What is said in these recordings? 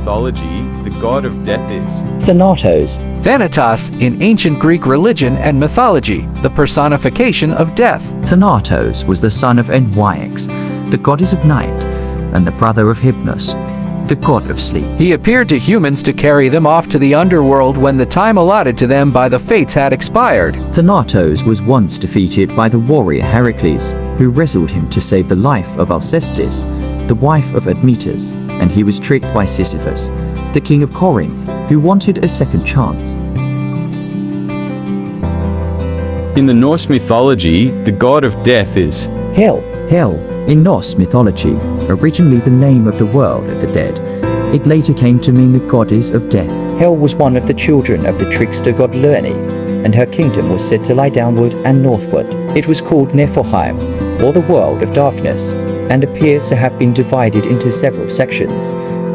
mythology, the god of death is Thanatos. Thanatos, in ancient Greek religion and mythology, the personification of death. Thanatos was the son of Nyx, the goddess of night, and the brother of Hypnos, the god of sleep. He appeared to humans to carry them off to the underworld when the time allotted to them by the fates had expired. Thanatos was once defeated by the warrior Heracles, who wrestled him to save the life of Alcestis, the wife of Admetus, and he was tricked by Sisyphus, the king of Corinth, who wanted a second chance. In the Norse mythology, the god of death is Hell. Hell, in Norse mythology, originally the name of the world of the dead. It later came to mean the goddess of death. Hel was one of the children of the trickster god Lerni, and her kingdom was said to lie downward and northward. It was called Niflheim, or the world of darkness, and appears to have been divided into several sections,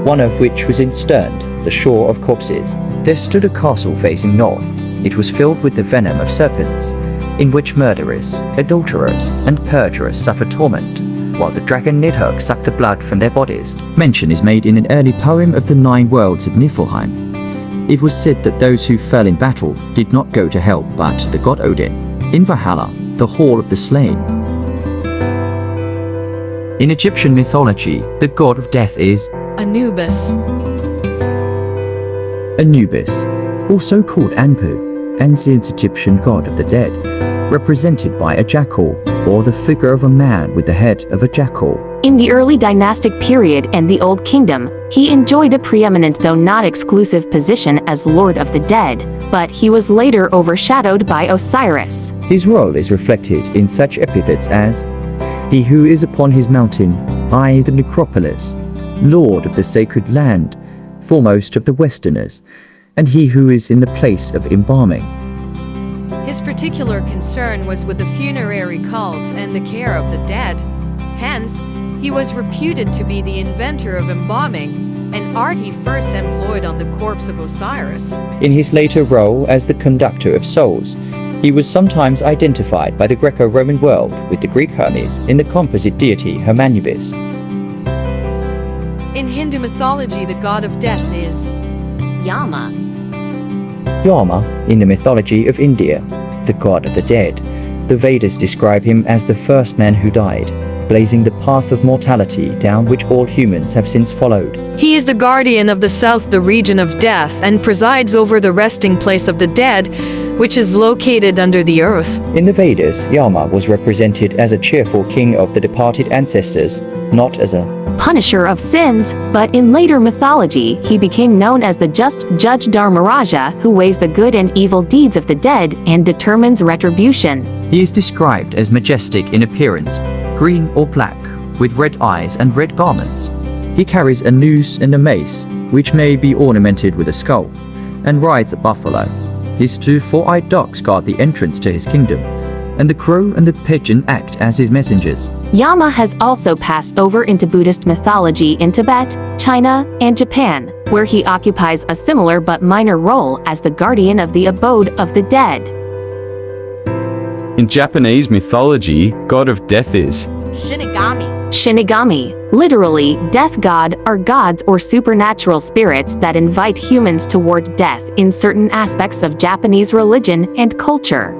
one of which was in Sterned, the shore of corpses. There stood a castle facing north. It was filled with the venom of serpents, in which murderers, adulterers, and perjurers suffered torment, while the dragon Nidhogg sucked the blood from their bodies. Mention is made in an early poem of the 9 worlds of Niflheim. It was said that those who fell in battle did not go to hell, but the god Odin, in Valhalla, the hall of the slain. In Egyptian mythology, the god of death is Anubis. Anubis, also called Anpu, ancient Egyptian god of the dead, represented by a jackal, or the figure of a man with the head of a jackal. In the early dynastic period and the Old Kingdom, he enjoyed a preeminent though not exclusive position as Lord of the Dead, but he was later overshadowed by Osiris. His role is reflected in such epithets as he who is upon his mountain, by the necropolis, Lord of the sacred land, foremost of the Westerners, and he who is in the place of embalming. His particular concern was with the funerary cult and the care of the dead. Hence, he was reputed to be the inventor of embalming, an art he first employed on the corpse of Osiris. In his later role as the conductor of souls, he was sometimes identified by the Greco-Roman world with the Greek Hermes in the composite deity Hermanubis. In Hindu mythology, the god of death is Yama. Yama, in the mythology of India, the god of the dead. The Vedas describe him as the first man who died, blazing the path of mortality down which all humans have since followed. He is the guardian of the south, the region of death, and presides over the resting place of the dead, which is located under the earth. In the Vedas, Yama was represented as a cheerful king of the departed ancestors, not as a punisher of sins, but in later mythology, he became known as the just judge Dharmaraja, who weighs the good and evil deeds of the dead and determines retribution. He is described as majestic in appearance, green or black, with red eyes and red garments. He carries a noose and a mace, which may be ornamented with a skull, and rides a buffalo. His 2 four-eyed dogs guard the entrance to his kingdom, and the crow and the pigeon act as his messengers. Yama has also passed over into Buddhist mythology in Tibet, China, and Japan, where he occupies a similar but minor role as the guardian of the abode of the dead. in Japanese mythology, god of death is Shinigami. Shinigami, literally, death god, are gods or supernatural spirits that invite humans toward death in certain aspects of Japanese religion and culture.